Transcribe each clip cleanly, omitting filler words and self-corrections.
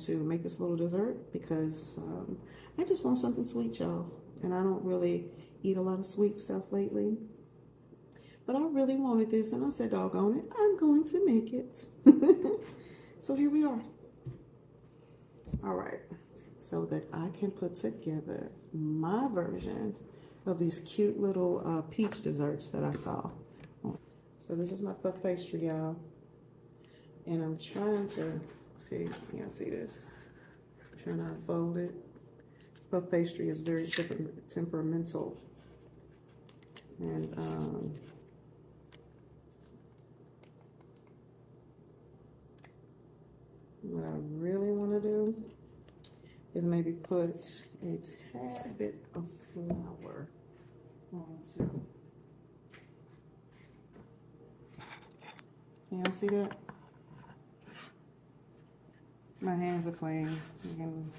to make this little dessert because I just want something sweet, y'all. And I don't really eat a lot of sweet stuff lately. But I really wanted this, and I said, doggone it, I'm going to make it. So here we are. All right, so that I can put together my version of these cute little peach desserts that I saw. So this is my puff pastry, y'all. And I'm trying to, see, you can see this. I'm trying to unfold it. This puff pastry is very temperamental. And what I really want to do is maybe put a tad bit of flour onto. Y'all see that? My hands are clean. You can,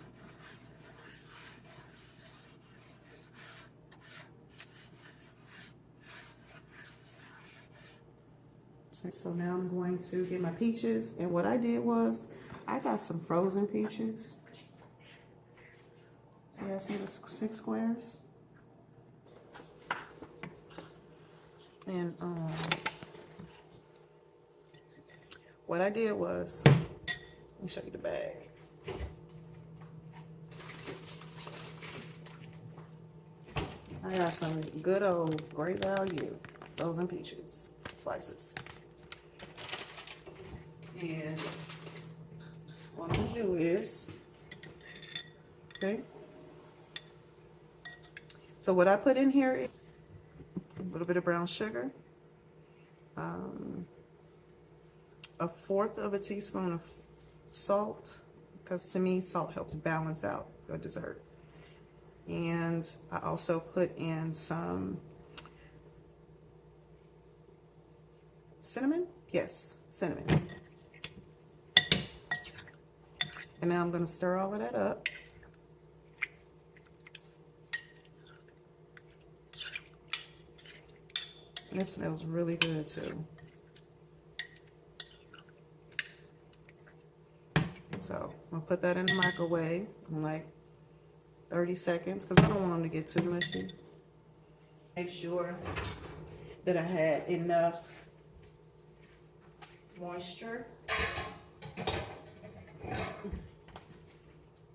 so now I'm going to get my peaches, and what I did was I got some frozen peaches. So y'all see the 6 squares? And what I did was, let me show you the bag. I got some good old great value frozen peaches slices. And what I'm gonna do is, okay. So what I put in here is a little bit of brown sugar, 1/4 of a teaspoon of salt, because to me salt helps balance out a dessert. And I also put in some cinnamon. Yes, cinnamon. And now I'm going to stir all of that up. And it smells really good too. So I'll put that in the microwave in like 30 seconds because I don't want them to get too mushy. Make sure that I had enough moisture.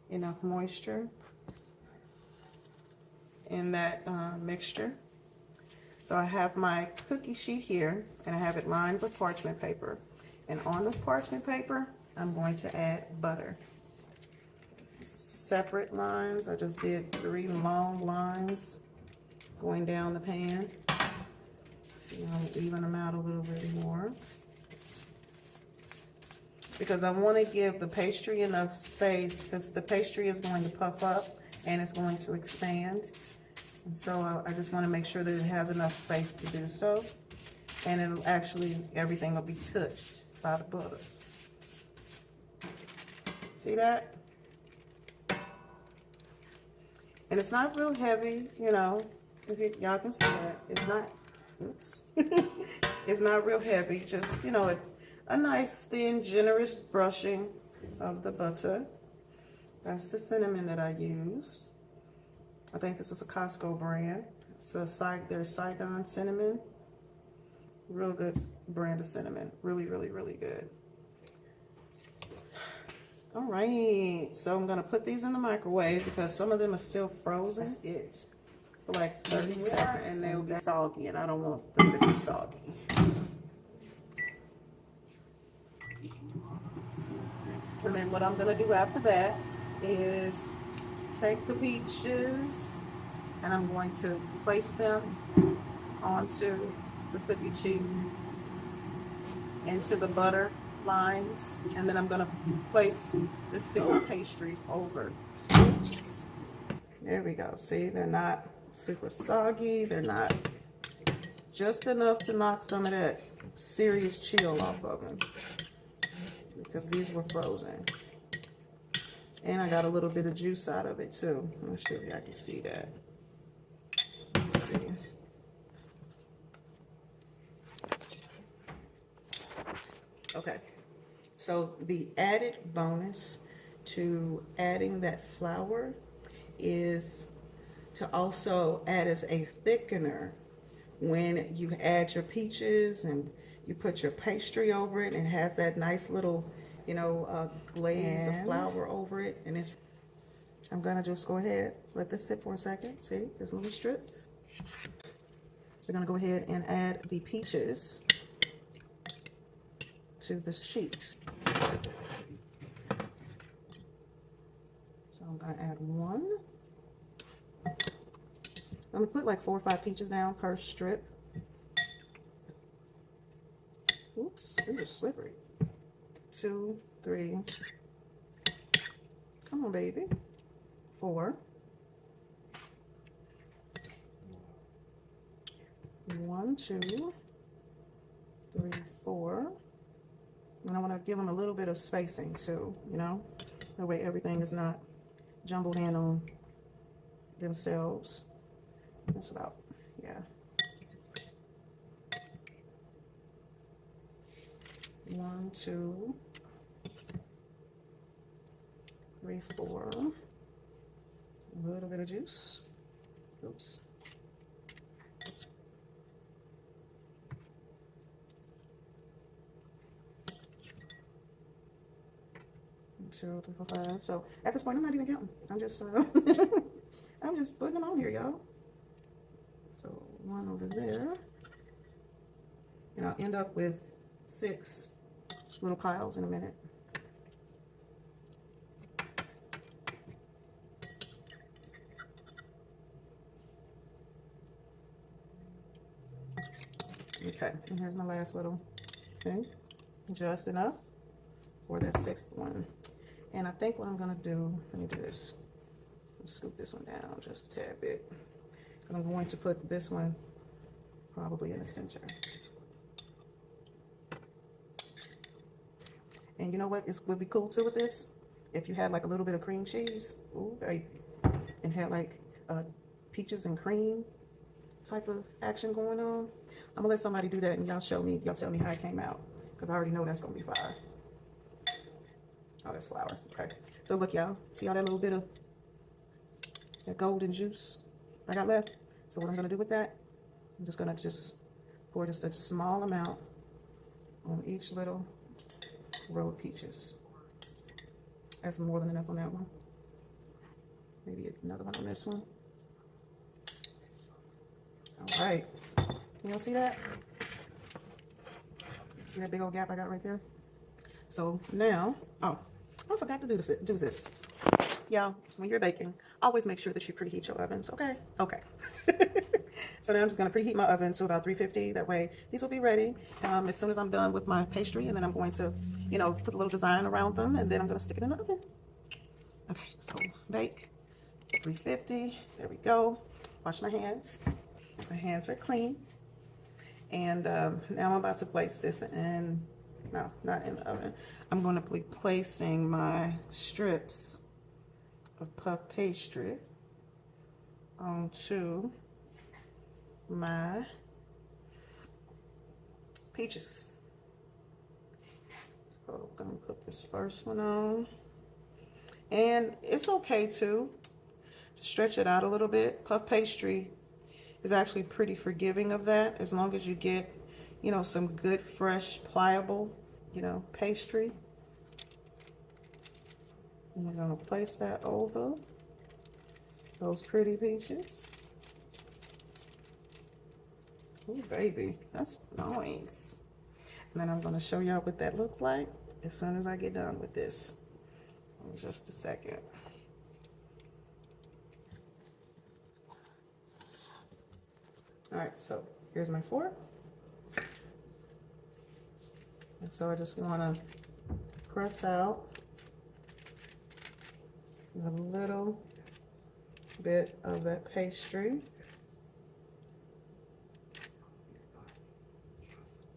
Enough moisture in that mixture. So I have my cookie sheet here, and I have it lined with parchment paper. And on this parchment paper, I'm going to add butter. Separate lines. I just did 3 long lines going down the pan. So I'm going to even them out a little bit more, because I want to give the pastry enough space, because the pastry is going to puff up and it's going to expand. And so I just want to make sure that it has enough space to do so. And it'll actually, everything will be touched by the butters. See that? And it's not real heavy, you know, if y'all can see that. It's not, oops. It's not real heavy, just, you know, a nice, thin, generous brushing of the butter. That's the cinnamon that I used. I think this is a Costco brand. It's there's Saigon cinnamon. Real good brand of cinnamon. Really, really, really good. All right, so I'm gonna put these in the microwave because some of them are still frozen. That's it. For like 30 seconds, and they'll be soggy, and I don't want them to be soggy. And then what I'm gonna do after that is take the peaches and I'm going to place them onto the cookie sheet, into the butter lines, and then I'm gonna place the 6 pastries over some peaches. There we go. See, they're not super soggy. They're not, just enough to knock some of that serious chill off of them, because these were frozen. And I got a little bit of juice out of it too. I'm not sure if y'all can see that. Let's see. Okay. So the added bonus to adding that flour is to also add as a thickener when you add your peaches and you put your pastry over it, and it has that nice little, you know, glaze of flour over it. And it's, I'm gonna just go ahead, let this sit for a second. See, there's little strips. We're gonna go ahead and add the peaches to the sheet. So I'm gonna add one. I'm gonna put like 4 or 5 peaches down per strip. Oops, these are slippery. 2, 3. Come on, baby. 4. 1, 2, 3, 4. And I want to give them a little bit of spacing too, you know, that way everything is not jumbled in on themselves. That's about, yeah. 1, 2, 3, 4. A little bit of juice. Oops. 2, 3, 4, 5. So at this point, I'm not even counting. I'm just, I'm just putting them on here, y'all. So 1 over there, and I'll end up with 6 little piles in a minute. Okay, and here's my last little thing, just enough for that 6th one. And I think what I'm gonna do, let me do this. Let's scoop this one down just a tad bit. And I'm going to put this one probably in the center. And you know what would be cool too with this? If you had like a little bit of cream cheese, ooh, baby, and had like peaches and cream type of action going on. I'm gonna let somebody do that and y'all tell me how it came out, because I already know that's gonna be fire. Oh, that's flour. Okay. So look, y'all, see all that little bit of that golden juice I got left? So what I'm gonna do with that, I'm just gonna pour just a small amount on each little row of peaches. That's more than enough on that one. Maybe another one on this one. All right. Y'all see that? See that big old gap I got right there? So now, oh, I forgot to do this. Y'all, when you're baking, always make sure that you preheat your ovens, okay? Okay. So now I'm just gonna preheat my oven to about 350. That way, these will be ready as soon as I'm done with my pastry, and then I'm going to, you know, put a little design around them, and then I'm gonna stick it in the oven. Okay, so bake 350. There we go. Wash my hands. My hands are clean. And now I'm about to place this in, no, not in the oven. I'm going to be placing my strips of puff pastry onto my peaches. So I'm going to put this first one on. And it's okay to stretch it out a little bit. Puff pastry is actually pretty forgiving of that, as long as you get, you know, some good, fresh, pliable, you know, pastry. And we're gonna place that over those pretty peaches. Oh, baby, that's nice. And then I'm gonna show y'all what that looks like as soon as I get done with this. In just a second. All right, so here's my fork. And so I just want to press out a little bit of that pastry.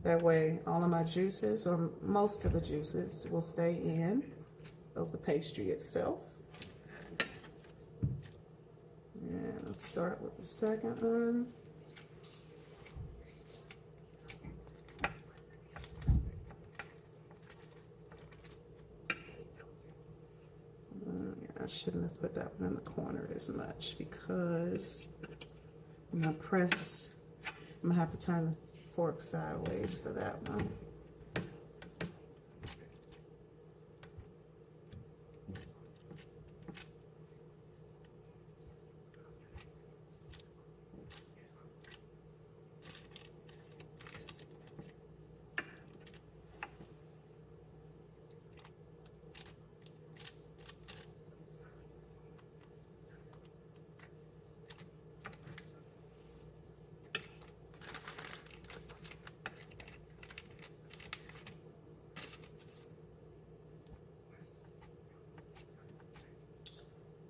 That way all of my juices, or most of the juices, will stay in of the pastry itself. And let's start with the second one. put that one in the corner as much because I'm gonna press, I'm gonna have to turn the fork sideways for that one.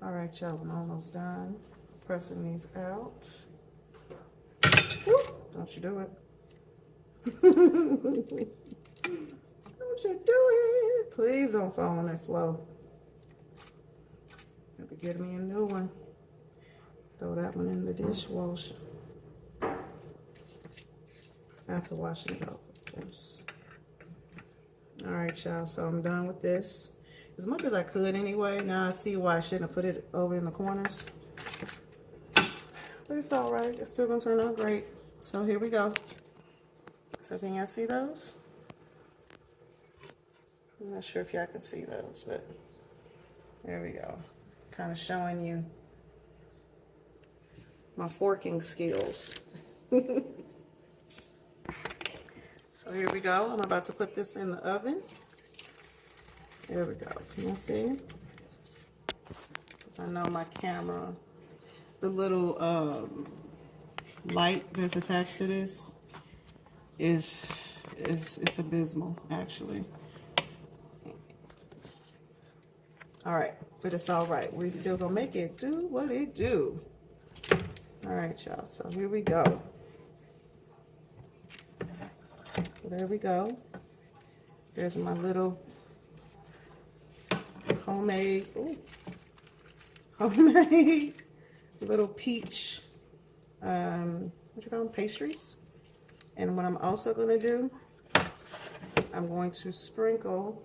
All right, y'all, I'm almost done pressing these out. Whoop, don't you do it. Don't you do it. Please don't fall on that floor. Have to get me a new one. Throw that one in the dishwasher. After washing it off, of course. All right, y'all, so I'm done with this. As much as I could anyway. Now I see why I shouldn't have put it over in the corners. But it's all right. It's still gonna turn out great. So here we go. So can y'all see those? I'm not sure if y'all can see those, but there we go. Kind of showing you my forking skills. So here we go. I'm about to put this in the oven. There we go. Can you see? Because I know my camera, the little light that's attached to this is abysmal, actually. All right, but it's all right. We're still gonna make it do what it do. All right, y'all. So here we go. There we go. There's my little homemade little peach, what you call them, pastries. And what I'm also going to do, I'm going to sprinkle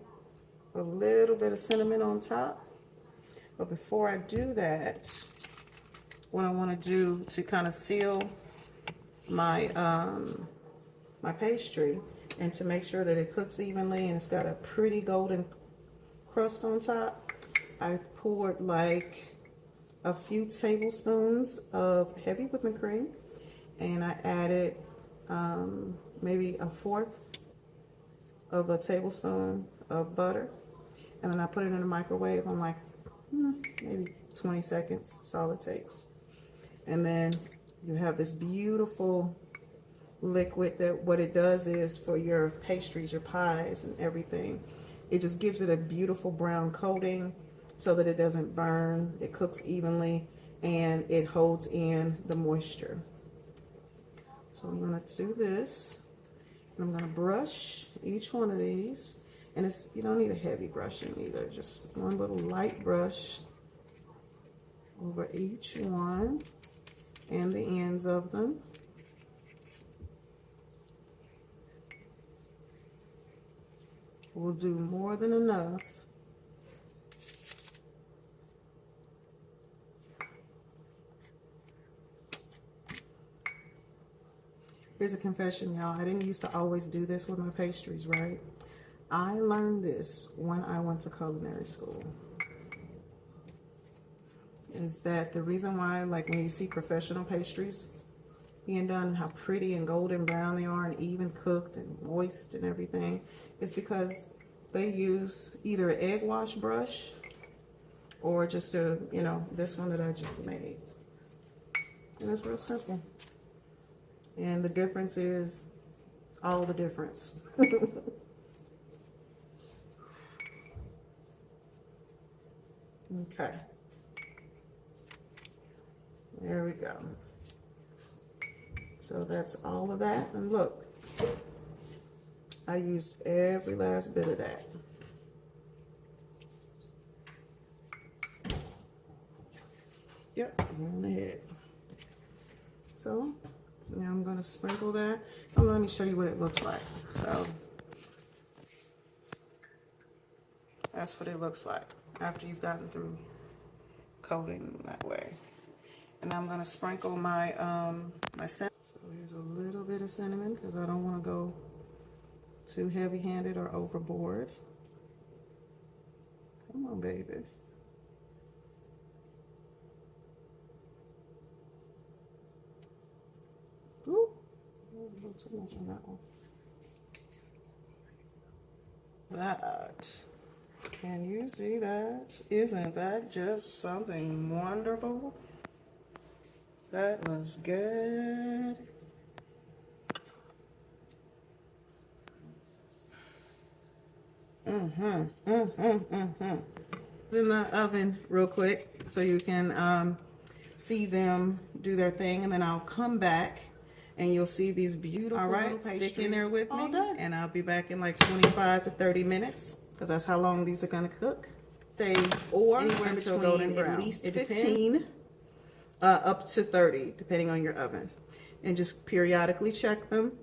a little bit of cinnamon on top. But before I do that, what I want to do to kind of seal my my pastry and to make sure that it cooks evenly and it's got a pretty golden crust on top, I poured like a few tablespoons of heavy whipping cream, and I added maybe a fourth of a tablespoon of butter, and then I put it in the microwave on like maybe 20 seconds. That's all it takes. And then you have this beautiful liquid that what it does is for your pastries, your pies and everything, it just gives it a beautiful brown coating so that it doesn't burn, it cooks evenly, and it holds in the moisture. So I'm going to do this, and I'm going to brush each one of these, and it's, you don't need a heavy brushing either, just one little light brush over each one and the ends of them. Will do more than enough. Here's a confession, y'all. I didn't used to always do this with my pastries, right? I learned this when I went to culinary school. Is that the reason why, like when you see professional pastries being done, how pretty and golden brown they are and even cooked and moist and everything, is because they use either an egg wash brush or just a, you know, this one that I just made. And it's real simple. And the difference is all the difference. Okay. There we go. So that's all of that. And look, I used every last bit of that. Yep, on ahead. So now I'm going to sprinkle that. Let me show you what it looks like. So that's what it looks like after you've gotten through coating that way. And I'm gonna sprinkle my my cinnamon. So here's a little bit of cinnamon because I don't want to go too heavy-handed or overboard. Come on, baby. Ooh, a little too much on that one. That. Can you see that? Isn't that just something wonderful? That was good. In the oven real quick so you can see them do their thing, and then I'll come back and you'll see these beautiful little pastries. Stick in there with me, and I'll be back in like 25 to 30 minutes because that's how long these are going to cook. Say or anywhere between golden brown. At least 15 up to 30 depending on your oven, and just periodically check them.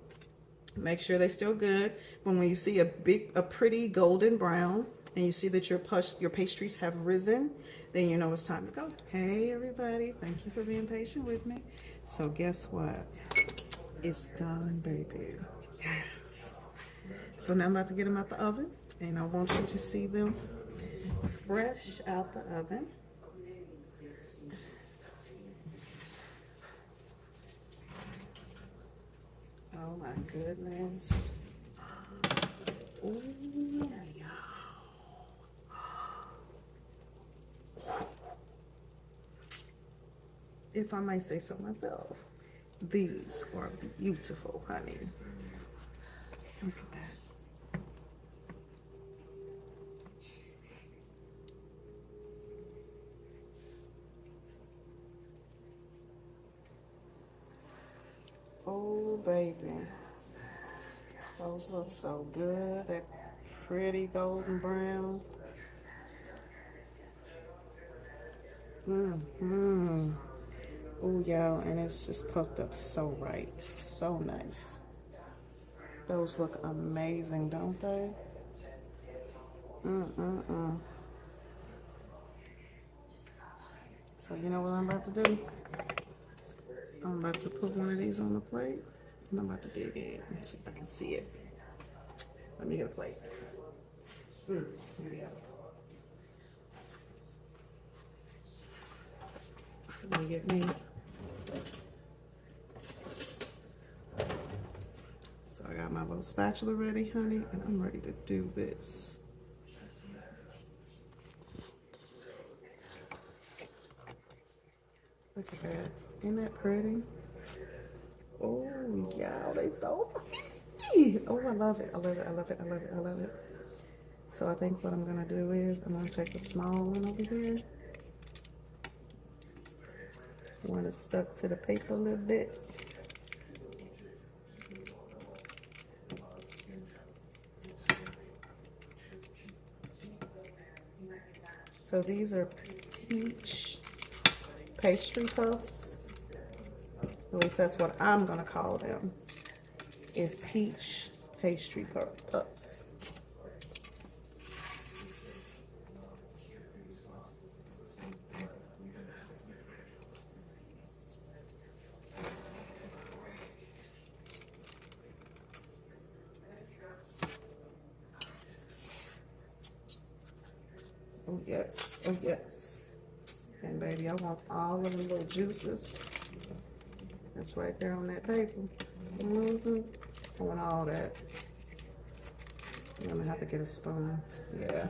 Make sure they're still good. When you see a pretty golden brown and you see that your pastries have risen, then you know it's time to go. Hey everybody, thank you for being patient with me. So guess what? It's done, baby. Yes. So now I'm about to get them out the oven, and I want you to see them fresh out the oven. Oh my goodness. Ooh, if I may say so myself, these are beautiful, honey. Look at that. Oh, baby. Those look so good. That pretty golden brown. Oh, y'all, and it's just puffed up so right. So nice. Those look amazing, don't they? So you know what I'm about to do? I'm about to put one of these on the plate, and I'm about to dig in. Let's see if I can see it. Let me get a plate. Here we go. Let me get me. So I got my little spatula ready, honey, and I'm ready to do this. Look at that. Isn't that pretty? Oh, y'all, they so pretty. Oh, I love it. I love it. I love it. I love it. I love it. So I think what I'm going to do is I'm going to take the small one over here. I want it stuck to the paper a little bit. So these are peach pastry puffs. At least that's what I'm going to call them, is peach pastry puffs. Oh yes, oh yes. And baby, I want all of the little juices. That's right there on that paper. I want all that. I'm gonna have to get a spoon. Yeah.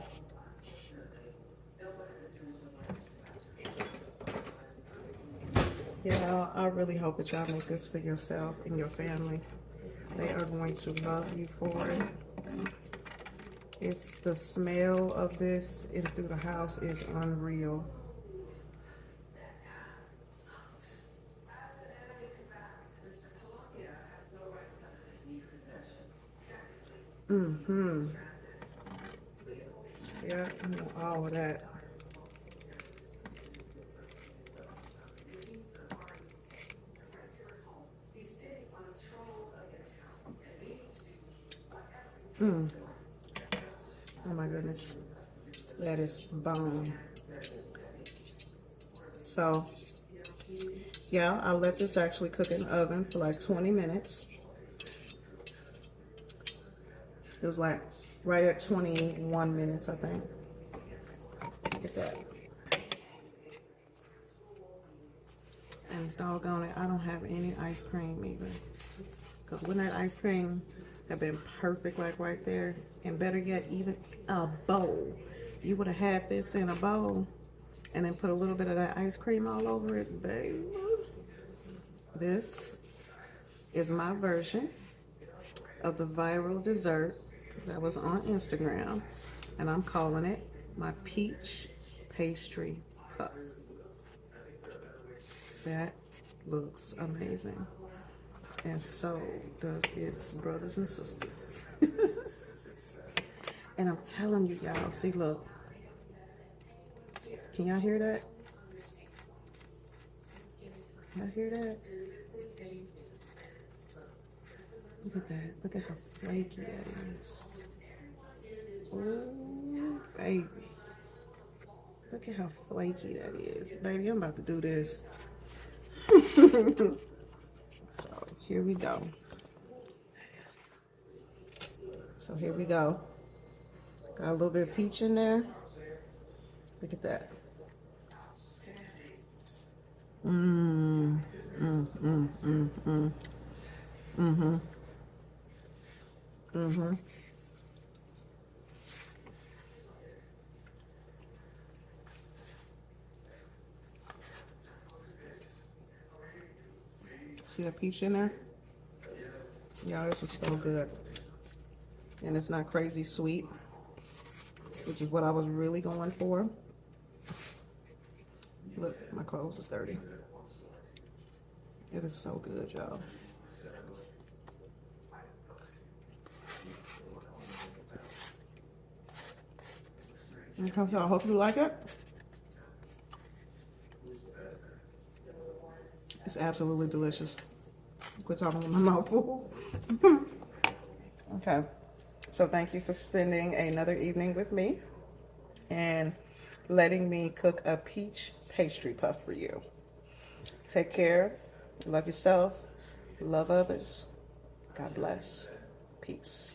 Yeah, I really hope that y'all make this for yourself and your family. They are going to love you for it. It's the smell of this in through the house is unreal. Yeah, I know all of that. Oh my goodness. That is bomb. So yeah, I'll let this actually cook in the oven for like 20 minutes. It was like right at 21 minutes, I think. Look at that. And doggone it, I don't have any ice cream either. Because wouldn't that ice cream have been perfect, like right there? And better yet, even a bowl. You would have had this in a bowl and then put a little bit of that ice cream all over it, baby. This is my version of the viral dessert that was on Instagram, and I'm calling it my peach pastry puff. That looks amazing, and so does its brothers and sisters. And I'm telling you, y'all, see, look, can y'all hear that? Y'all hear that? Look at that. Look at how flaky that is. Oh, baby. Look at how flaky that is. Baby, I'm about to do this. So, here we go. So, here we go. Got a little bit of peach in there. Look at that. See that peach in there? Y'all, this is so good. And it's not crazy sweet, which is what I was really going for. Look, my clothes is dirty. It is so good, y'all. Okay, y'all, hope you like it. It's absolutely delicious. Quit talking with my mouth full. Okay, so thank you for spending another evening with me and letting me cook a peach pastry puff for you. Take care. Love yourself. Love others. God bless. Peace.